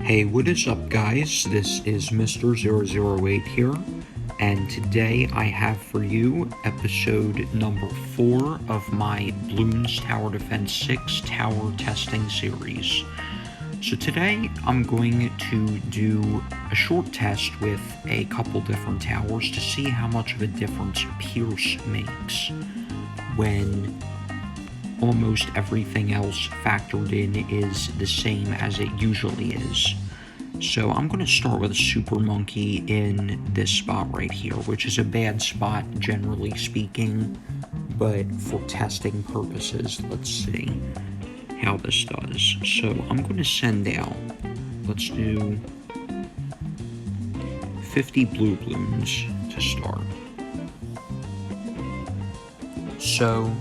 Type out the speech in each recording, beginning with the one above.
Hey, what is up guys? This is Mr. 008 here, and today I have for you episode number 4 of my Bloons Tower Defense 6 tower testing series. So today I'm going to do a short test with a couple different towers to see how much of a difference Pierce makes when almost everything else factored in is the same as it usually is. So I'm going to start with a Super Monkey in this spot right here, which is a bad spot generally speaking, but for testing purposes, let's see how this does. So I'm going to send out, let's do 50 blue balloons to start. So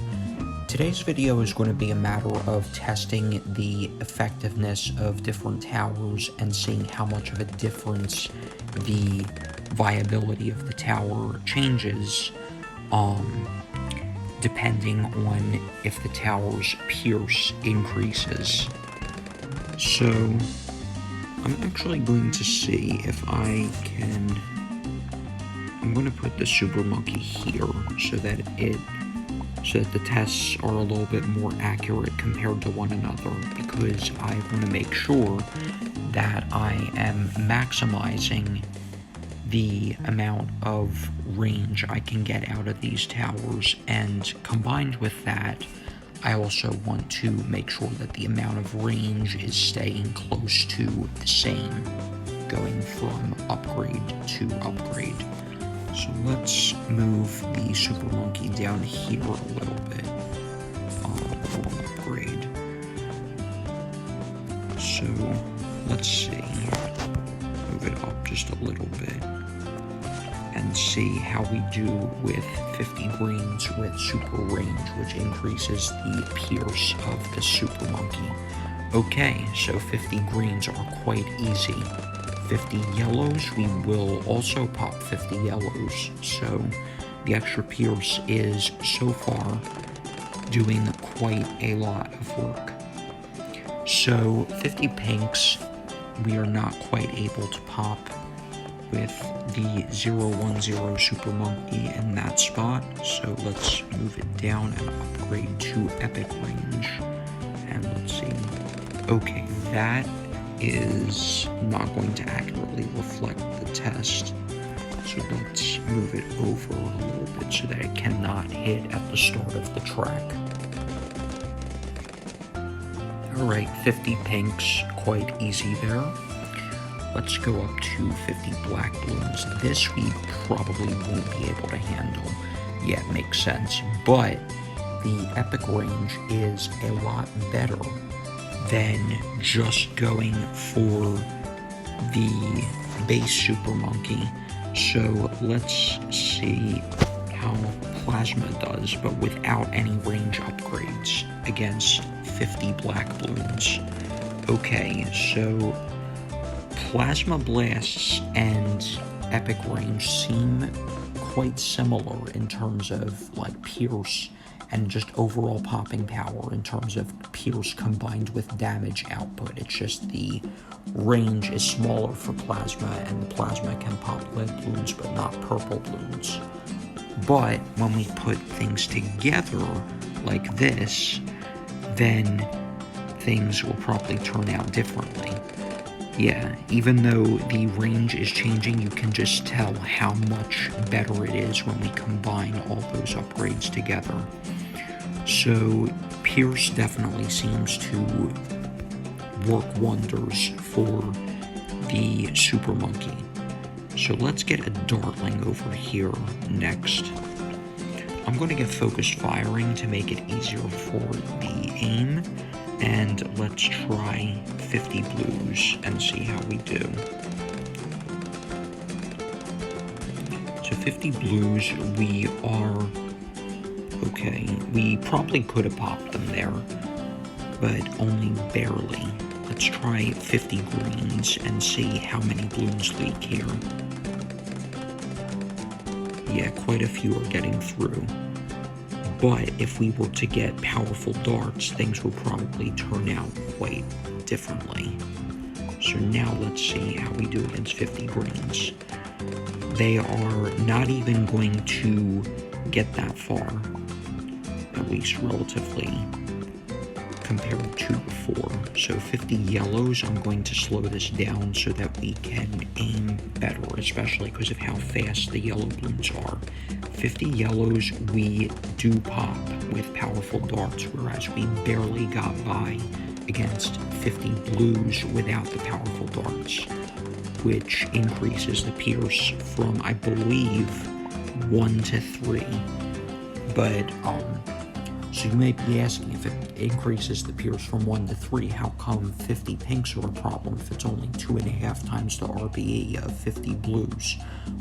today's video is going to be a matter of testing the effectiveness of different towers and seeing how much of a difference the viability of the tower changes, depending on if the tower's Pierce increases. So I'm actually going to see if I can, I'm going to put the Super Monkey here so that the tests are a little bit more accurate compared to one another, because I want to make sure that I am maximizing the amount of range I can get out of these towers, and combined with that, I also want to make sure that the amount of range is staying close to the same, going from upgrade to upgrade. So let's move the Super Monkey down here a little bit for upgrade. So let's see, move it up just a little bit and see how we do with 50 greens with super range, which increases the Pierce of the Super Monkey. Okay, so 50 greens are quite easy. 50 yellows, we will also pop 50 yellows, so the extra Pierce is so far doing quite a lot of work. So 50 pinks, we are not quite able to pop with the 010 Super Monkey in that spot, so let's move it down and upgrade to epic range, and let's see. Okay, that is not going to accurately reflect the test, so let's move it over a little bit so that it cannot hit at the start of the track. Alright, 50 pinks, quite easy there. Let's go up to 50 black balloons. This we probably won't be able to handle. Yeah, it makes sense, but the epic range is a lot better than just going for the base Super Monkey. So let's see how Plasma does, but without any range upgrades against 50 black balloons. Okay, so Plasma Blasts and Epic Range seem quite similar in terms of like Pierce and just overall popping power in terms of Pierce combined with damage output. It's just the range is smaller for Plasma, and the Plasma can pop red balloons but not purple balloons. But when we put things together like this, then things will probably turn out differently. Yeah, even though the range is changing, you can just tell how much better it is when we combine all those upgrades together. So Pierce definitely seems to work wonders for the Super Monkey. So let's get a Dartling over here next. I'm going to get focused firing to make it easier for the aim, and let's try 50 blues and see how we do. So 50 blues, we are okay. We probably could have popped them there, but only barely. Let's try 50 greens and see how many balloons leak here. Yeah, quite a few are getting through. But if we were to get powerful darts, things would probably turn out quite differently. So now let's see how we do against 50 greens. They are not even going to get that far, at least relatively, compared to before. So 50 yellows, I'm going to slow this down so that we can aim better, especially because of how fast the yellow balloons are. 50 yellows, we do pop with powerful darts, whereas we barely got by against 50 blues without the powerful darts, which increases the pierce from, I believe, 1 to 3. But, so you may be asking, if it increases the pierce from 1 to 3, how come 50 pinks are a problem if it's only 2.5 times the RBE of 50 blues?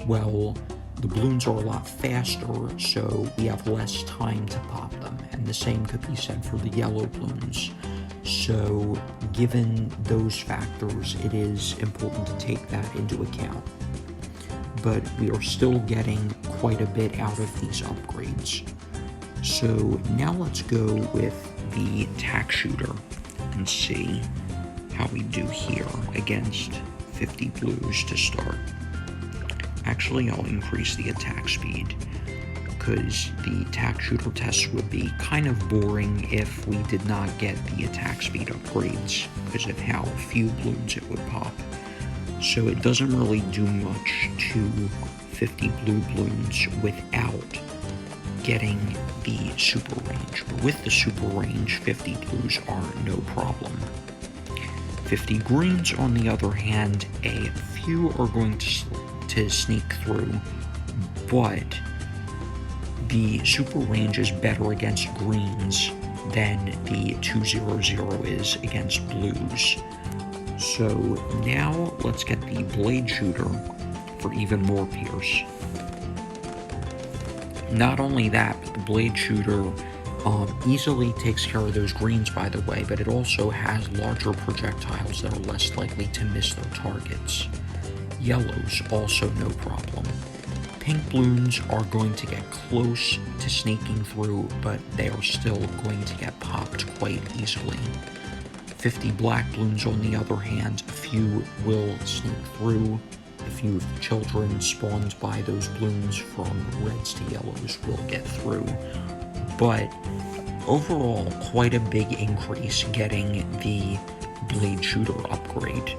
Well, the balloons are a lot faster, so we have less time to pop them, and the same could be said for the yellow balloons. So, given those factors, it is important to take that into account. But we are still getting quite a bit out of these upgrades. So now let's go with the Tack Shooter and see how we do here against 50 blues to start. Actually, I'll increase the attack speed, because the Tack Shooter tests would be kind of boring if we did not get the attack speed upgrades because of how few balloons it would pop. So it doesn't really do much to 50 blue balloons without getting the super range. But with the super range, 50 blues are no problem. 50 greens, on the other hand, a few are going to sneak through, but the super range is better against greens than the 200 is against blues. So now let's get the Blade Shooter for even more pierce. Not only that, but the Blade Shooter easily takes care of those greens, by the way, but it also has larger projectiles that are less likely to miss their targets. Yellows, also no problem. Pink balloons are going to get close to sneaking through, but they are still going to get popped quite easily. 50 black balloons, on the other hand, a few will sneak through. A few of the children spawned by those balloons from reds to yellows will get through. But overall, quite a big increase getting the Blade Shooter upgrade.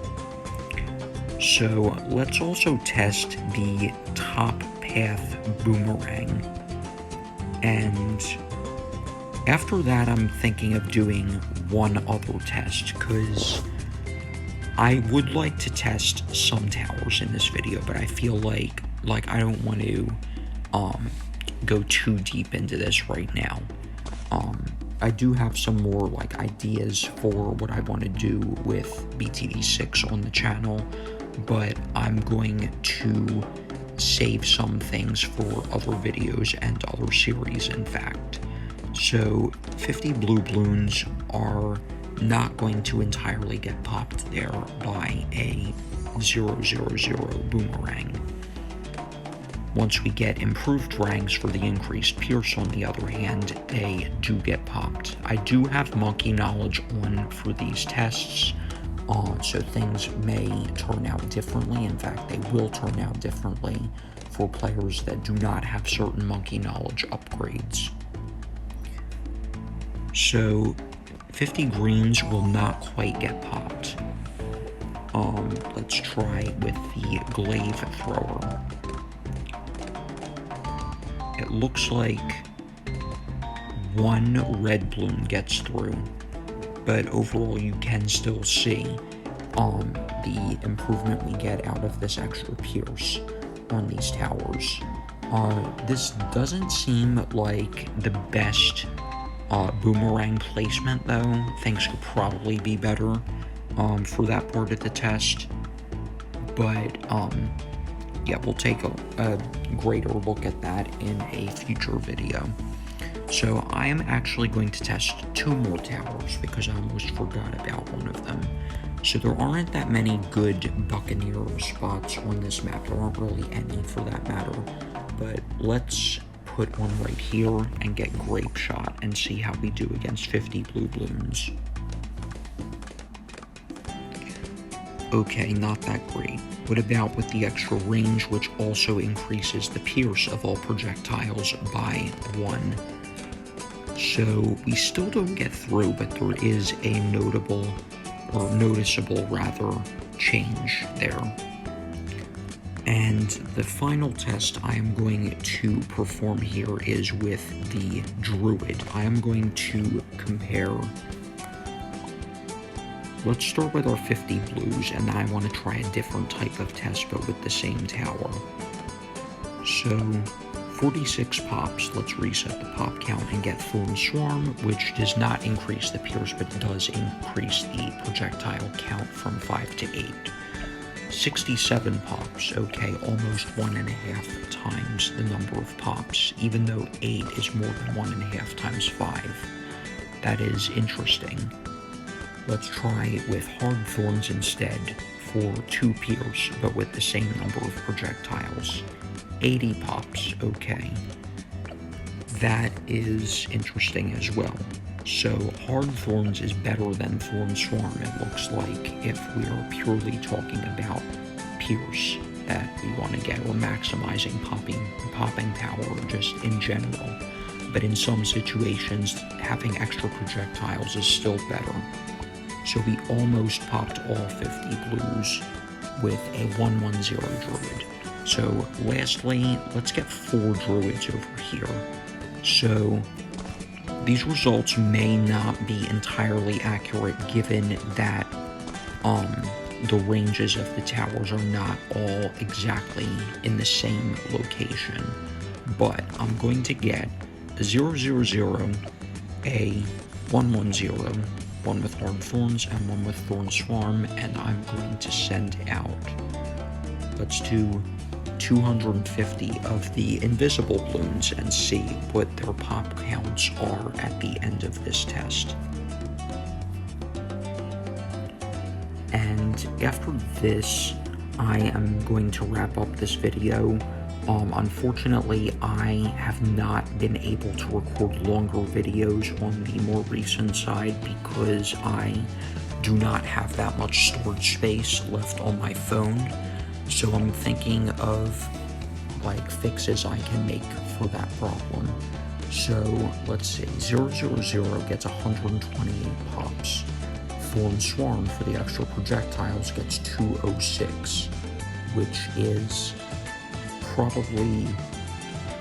So let's also test the top Path Boomerang. And after that, I'm thinking of doing one other test, because I would like to test some towers in this video, but I feel like I don't want to go too deep into this right now. I do have some more ideas for what I want to do with BTD6 on the channel, but I'm going to save some things for other videos and other series, in fact. So 50 blue balloons are not going to entirely get popped there by a 000 boomerang. Once we get improved ranks for the increased pierce, on the other hand, they do get popped. I do have monkey knowledge on for these tests, so things may turn out differently. In fact, they will turn out differently for players that do not have certain monkey knowledge upgrades. So 50 greens will not quite get popped. Let's try with the Glaive Thrower. It looks like one red balloon gets through, but overall you can still see the improvement we get out of this extra pierce on these towers. This doesn't seem like the best boomerang placement, though. Things could probably be better for that part of the test, but yeah, we'll take a greater look at that in a future video. So I am actually going to test 2 more towers because I almost forgot about one of them. So there aren't that many good Buccaneer spots on this map. There aren't really any for that matter, but let's put one right here and get Grape Shot and see how we do against 50 blue balloons. Okay, not that great. What about with the extra range, which also increases the pierce of all projectiles by 1? So we still don't get through, but there is a noticeable change there. And the final test I am going to perform here is with the Druid. I am going to compare. Let's start with our 50 blues, and I want to try a different type of test, but with the same tower. So, 46 pops, let's reset the pop count and get Thorn Swarm, which does not increase the pierce, but does increase the projectile count from 5 to 8. 67 pops, okay, almost 1.5 times the number of pops, even though 8 is more than 1.5 times 5. That is interesting. Let's try with Hard Thorns instead for 2 pierce, but with the same number of projectiles. 80 pops, okay. That is interesting as well. So Hard Thorns is better than Thorn Swarm, it looks like, if we are purely talking about pierce that we want to get, or maximizing popping power just in general. But in some situations, having extra projectiles is still better. So we almost popped all 50 blues with a 110 Druid. So lastly, let's get 4 Druids over here. So these results may not be entirely accurate given that the ranges of the towers are not all exactly in the same location. But I'm going to get a 000, a 110, one with Hard Thorns and one with Thorn Swarm, and I'm going to send out, let's do 250 of the invisible balloons and see what their pop counts are at the end of this test. And after this, I am going to wrap up this video. Unfortunately, I have not been able to record longer videos on the more recent side because I do not have that much storage space left on my phone. So I'm thinking of like fixes I can make for that problem. So let's see, 000 gets 128 pops. Thorn Swarm for the extra projectiles gets 206, which is probably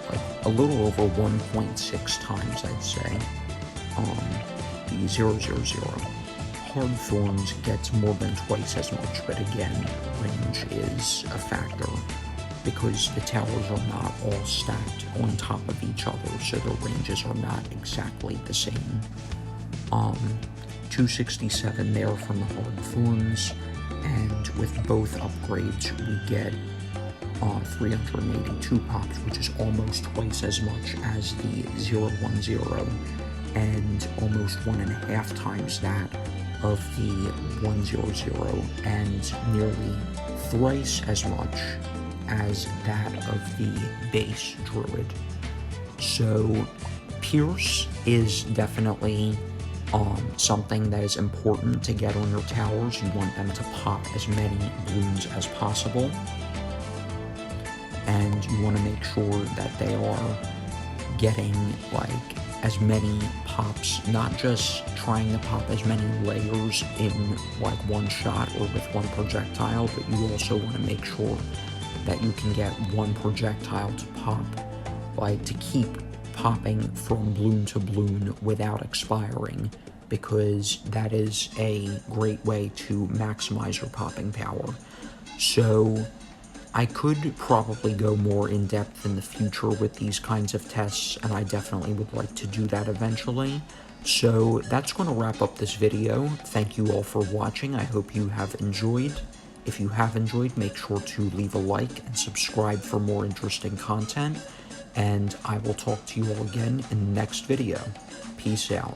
like a little over 1.6 times, I'd say, the 000. Hard Thorns gets more than twice as much, but again, range is a factor because the towers are not all stacked on top of each other, so the ranges are not exactly the same. 267 there from the Hard Thorns, and with both upgrades we get 382 pops, which is almost twice as much as the 010, and almost 1.5 times that of the 100, and nearly thrice as much as that of the base Druid. So Pierce is definitely something that is important to get on your towers. You want them to pop as many balloons as possible, and you want to make sure that they are getting like as many pops, not just trying to pop as many layers in like one shot or with one projectile, but you also want to make sure that you can get one projectile to pop, like to keep popping from balloon to balloon without expiring, because that is a great way to maximize your popping power. So I could probably go more in depth in the future with these kinds of tests, and I definitely would like to do that eventually. So that's going to wrap up this video. Thank you all for watching. I hope you have enjoyed. If you have enjoyed, make sure to leave a like and subscribe for more interesting content, and I will talk to you all again in the next video. Peace out.